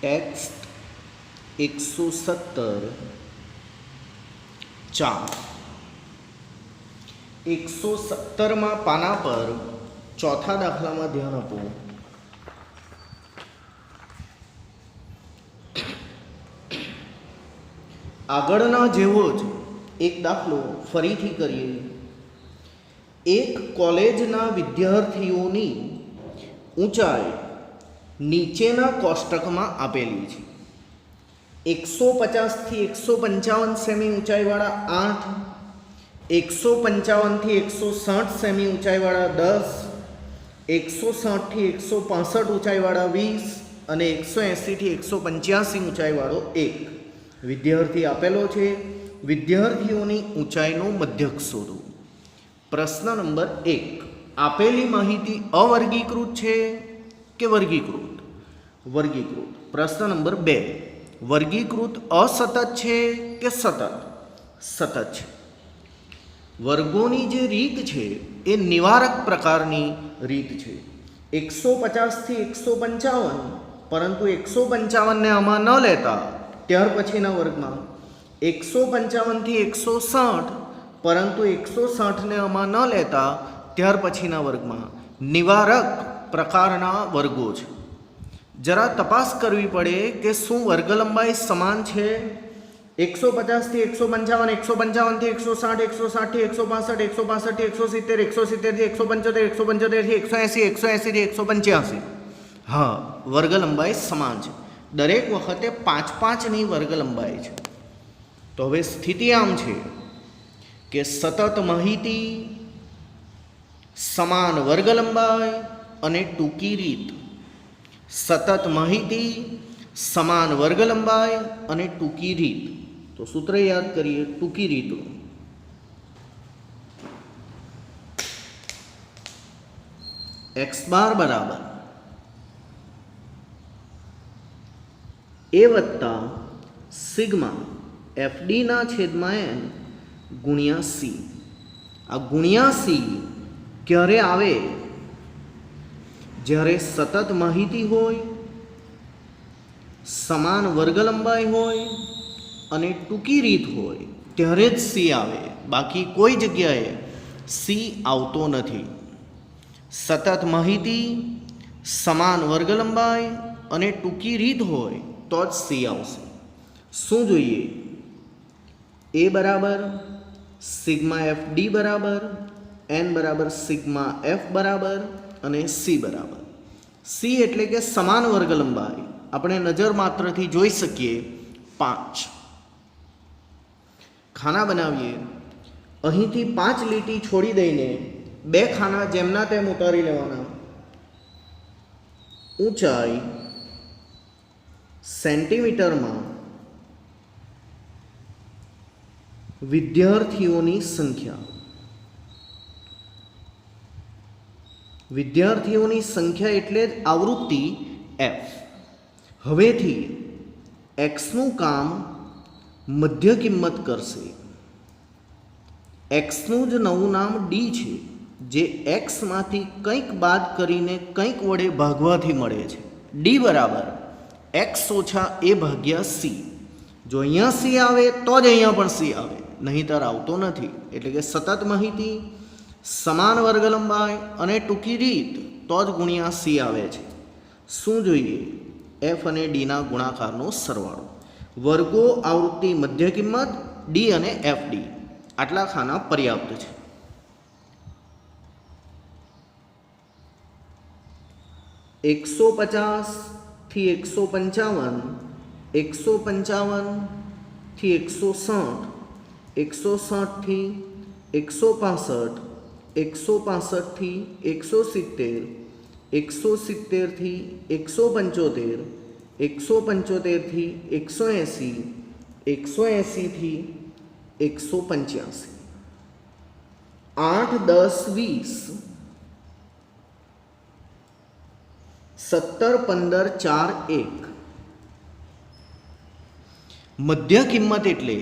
Text 170 4 170માં પાના પર ચોથા દાખલામાં ધ્યાન આપો. આગળના જેવો જ એક દાખલો ફરીથી કરીએ. એક કોલેજના વિદ્યાર્થીઓની ઊંચાઈ નીચેના કોષ્ટકમાં આપેલી છે. 150 થી 155 સેમી ઊંચાઈવાળા 8, 155 થી 160 સેમી ઊંચાઈવાળા 10, 160 થી 165 ઊંચાઈવાળા 20 અને 180 થી 185 ઊંચાઈવાળો 1 વિદ્યાર્થી આપેલો છે. વિદ્યાર્થીઓની ઊંચાઈનો મધ્યક શોધો. પ્રશ્ન નંબર 1. આપેલી માહિતી અવર્ગીકૃત છે કે વર્ગીકૃત? વર્ગીકૃત. પ્રશ્ન નંબર 2. વર્ગીકૃત અસતત છે કે સતત? સતત છે. વર્ગોની જે રીત છે એ નિવારક પ્રકારની રીત છે. 150 થી 155, પરંતુ 155 ને આમાં ન લેતા ત્યાર પછીના વર્ગમાં 155 થી 160, પરંતુ 160 ને આમાં ન લેતા ત્યાર પછીના વર્ગમાં નિવારક પ્રકારના વર્ગો છે. જરા તપાસ કરવી પડે કે શું વર્ગ લંબાઈ સમાન છે. 150 થી 155, 155 થી 160, 160 થી 165, 165 થી 170, 170 થી 175, 175 થી 180, 180 થી 185. હા, વર્ગ લંબાઈ સમાન છે. દરેક વખતે 5-5ની વર્ગ લંબાઈ છે. તો હવે સ્થિતિ આમ છે કે સતત માહિતી, સમાન વર્ગ લંબાઈ અને ટૂંકી રીત. સતત માહિતી, સમાન વર્ગ લંબાઈ અને ટૂંકી રીત. તો સૂત્ર યાદ કરીએ. ટૂંકી રીતો x બાર બરાબર a વત્તા સિગ્મા fd ના છેદમાં n ગુણ્યા c. આ ગુણ્યા c ક્યારે આવે? જ્યારે સતત માહિતી હોય, સમાન વર્ગ લંબાઈ હોય અને ટૂંકી રીત હોય ત્યારે જ c આવે. બાકી કોઈ જગ્યાએ c આવતો નથી. સતત માહિતી, સમાન વર્ગ લંબાઈ અને ટૂંકી રીત હોય તો જ c આવશે. શું જોઈએ? a બરાબર સિગ્મા એફ ડી બરાબર n બરાબર સિગ્મા એફ બરાબર અને c બરાબર. c એટલે કે સમાન વર્ગ લંબાઈ આપણે નજર માત્રથી જોઈ શકીએ 5. ખાના બનાવીએ. અહીંથી 5 લીટી છોડી દઈને 2 ખાના જેમના તેમ ઉતારી લેવાના. ઊંચાઈ સેન્ટીમીટરમાં, વિદ્યાર્થીઓની સંખ્યા. વિદ્યાર્થીઓની સંખ્યા એટલે જ આવૃત્તિ f. હવેથી xનું કામ મધ્ય કિંમત કરશે. xનું જ નવું નામ d છે, જે xમાંથી કંઈક બાદ કરીને કંઈક વડે ભાગવાથી મળે છે. d બરાબર x ઓછા a ભાગ્યા c. જો અહીંયા c આવે તો જ અહીંયા પણ c આવે, નહીંતર આવતો નથી. એટલે કે સતત માહિતી, સમાન વર્ગ લંબાઈ અને ટૂંકી રીત તો જ ગુણ્યા c આવે છે. શું જોઈએ? f અને d ના ગુણાકારનો સરવાળો. વર્ગો, આવૃત્તિ, મધ્ય કિંમત, d અને fd. આટલા ખાના પર્યાપ્ત છે. $150 થી 155, 155 થી 160, 160 થી 165, 165 થી 170, 170 થી 175, 175 થી 180, 180 થી 185. 8, 10, 20, 17, 15, 4, 1. મધ્ય કિંમત એટલે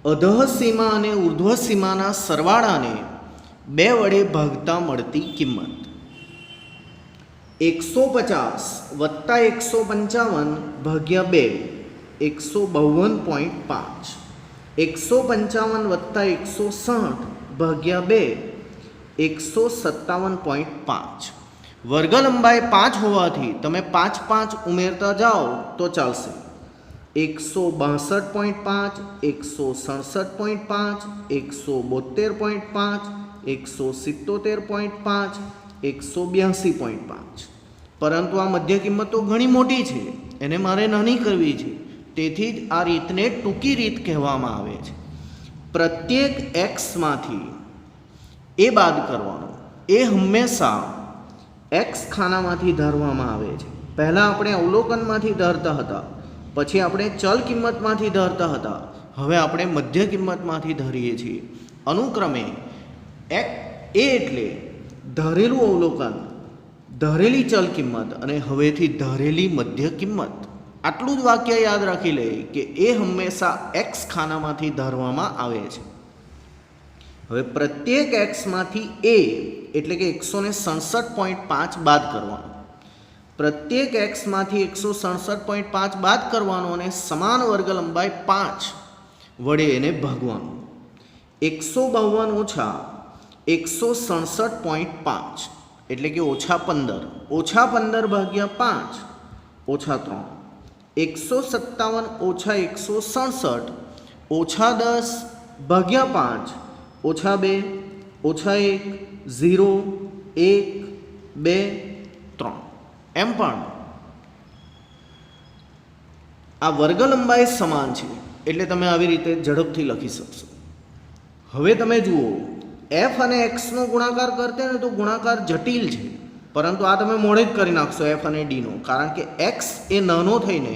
અધઃ સીમા અને ઉર્ધ્વ સીમાના સરવાળાને 2 વડે ભાગતા મળતી કિંમત. 150 વત્તા 155 ભાગ્યા 2 152.5. 155 વત્તા 160 ભાગ્યા 2 157.5. વર્ગ લંબાઈ 5 હોવાથી તમે 5 5 ઉમેરતા જાઓ તો ચાલશે. 162.5, 167.5, 172.5, 177.5, 182.5. પરંતુ આ મધ્ય કિંમત તો ઘણી મોટી છે, એને મારે નાની કરવી છે. તેથી જ આ રીતને ટૂંકી રીત કહેવામાં આવે છે. પ્રત્યેક એક્સમાંથી એ બાદ કરવાનો. એ હંમેશા એક્સ ખાનામાંથી ધારવામાં આવે છે. પહેલાં આપણે અવલોકનમાંથી ધારતા હતા, પછી આપણે ચલ કિંમતમાંથી ધારતા હતા, હવે આપણે મધ્ય કિંમતમાંથી ધારીએ છીએ. અનુક્રમે એ એટલે ધારેલું અવલોકન, ધારેલી ચલ કિંમત અને હવેથી ધારેલી મધ્ય કિંમત. આટલું જ વાક્ય યાદ રાખી લે કે એ હંમેશા એક્સ ખાનામાંથી ધારવામાં આવે છે. હવે પ્રત્યેક એક્સમાંથી એ એટલે કે 167.5 બાદ કરવાનો. પ્રત્યેક એક્સમાંથી 167.5 બાદ કરવાનો અને સમાન વર્ગ લંબાઈ 5 વડે એને ભાગવાનું. 152 ઓછા 167.5 એટલે કે ઓછા 15. ઓછા 15 ભાગ્યા 5 ઓછા 3. 157 ઓછા 167 ઓછા 10 ભાગ્યા 5 ઓછા 2 ઓછા 1 0 1 2 3. એમ પણ આ વર્ગ લંબાઈ સમાન છે એટલે તમે આવી રીતે ઝડપથી લખી શકશો. હવે તમે જુઓ, એફ અને એક્સનો ગુણાકાર કરતે ને તો ગુણાકાર જટિલ છે, પરંતુ આ તમે મોડે જ કરી નાખશો એફ અને ડીનો, કારણ કે એક્સ એ નાનો થઈને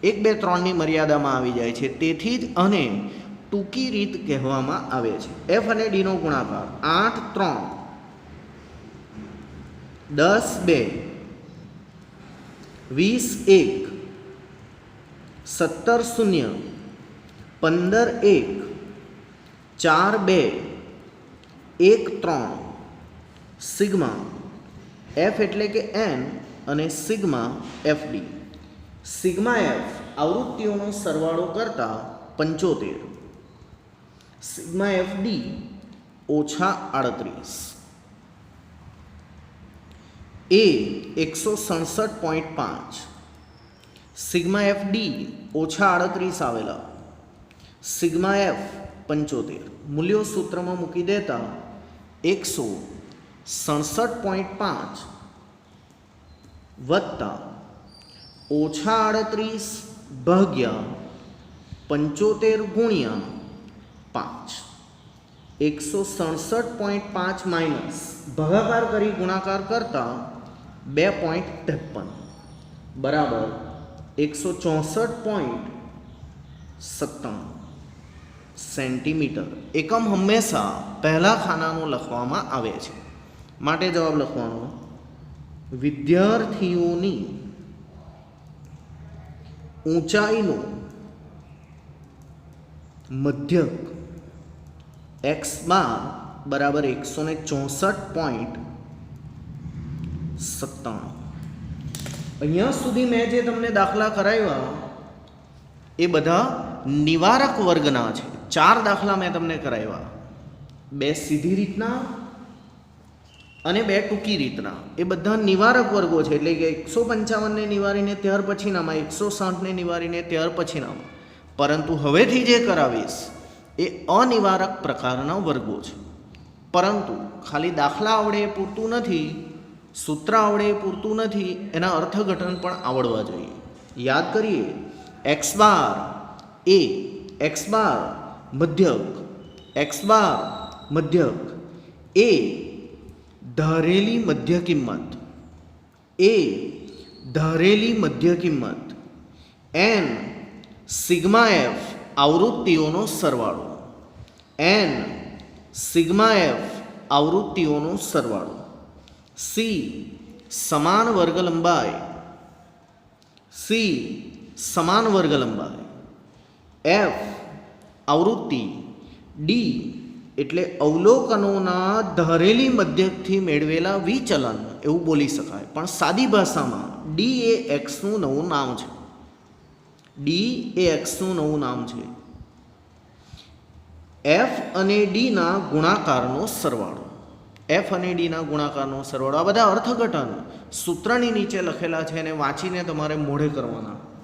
1 2 3ની મર્યાદામાં આવી જાય છે. તેથી જ આને ટૂંકી રીત કહેવામાં આવે છે. એફ અને ડીનો ગુણાકાર 8 3 10 2 20 1 17 0 15 1 4 2 1 3 સિગ્મા એફ એટલે કે એન અને sigma F D. Sigma F આવૃત્તિઓનો સરવાળો કરતા 75, સિગ્મા એફ ડી ઓછા 38. એ 167.5, સિગ્મા એફ ડી ઓછા 38 આવેલા, સિગ્મા એફ 75. મૂલ્યો સૂત્રમાં મૂકી દેતા 167.5 વત્તા ઓછા 38 ભાગ્યા 75 ગુણ્યા 5. 167.5 માઇનસ ભાગાકાર કરી ગુણાકાર કરતા 2.53 બરાબર 164.97 સેન્ટીમીટર. એકમ હંમેશા પહેલા ખાનાનું લખવામાં આવે છે, માટે જવાબ લખવાનો વિદ્યાર્થીઓની ઊંચાઈનો મધ્યક એક્સ બાર બરાબર 164.97. અહીંયા સુધી મેં જે તમને દાખલા કરાવ્યા એ બધા નિવારક વર્ગના છે. 4 દાખલા મેં તમને કરાવ્યા, 2 સીધી રીતના અને 2 ટૂંકી રીતના. એ બધા નિવારક વર્ગો છે, એટલે કે 155ને નિવારીને ત્યાર પછીનામાં, 160ને નિવારીને ત્યાર પછીનામાં. પરંતુ હવેથી જે કરાવીશ એ અનિવારક પ્રકારના વર્ગો છે. પરંતુ ખાલી દાખલા આવડે એ પૂરતું નથી, સૂત્ર આવડે એ પૂરતું નથી, એના અર્થઘટન પણ આવડવા જોઈએ. યાદ કરીએ, એક્સ બાર એ, એક્સ બાર મધ્યક, એક્સ બાર મધ્યક, એ ધારેલી મધ્ય કિંમત, એ ધારેલી મધ્ય કિંમત, એન સિગ્મા એફ આવૃત્તિઓનો સરવાળો, એન સિગ્મા એફ આવૃત્તિઓનો સરવાળો, સી સમાન વર્ગ લંબાઈ, સી સમાન વર્ગ લંબાઈ, એફ આવૃત્તિ, ડી એટલે અવલોકનોના ધારેલી મધ્યકથી મેળવેલા વિચલન એવું બોલી શકાય. પણ સાદી ભાષામાં ડી એ એક્સનું નવું નામ છે. ડી એ એક્સનું નવું નામ છે. એફ અને ડીના ગુણાકારનો સરવાળો. એફ અને ડીના ગુણાકારનો સરવાળો. આ બધા અર્થઘટન સૂત્રની નીચે લખેલા છે અને વાંચીને તમારે મોઢે કરવાના.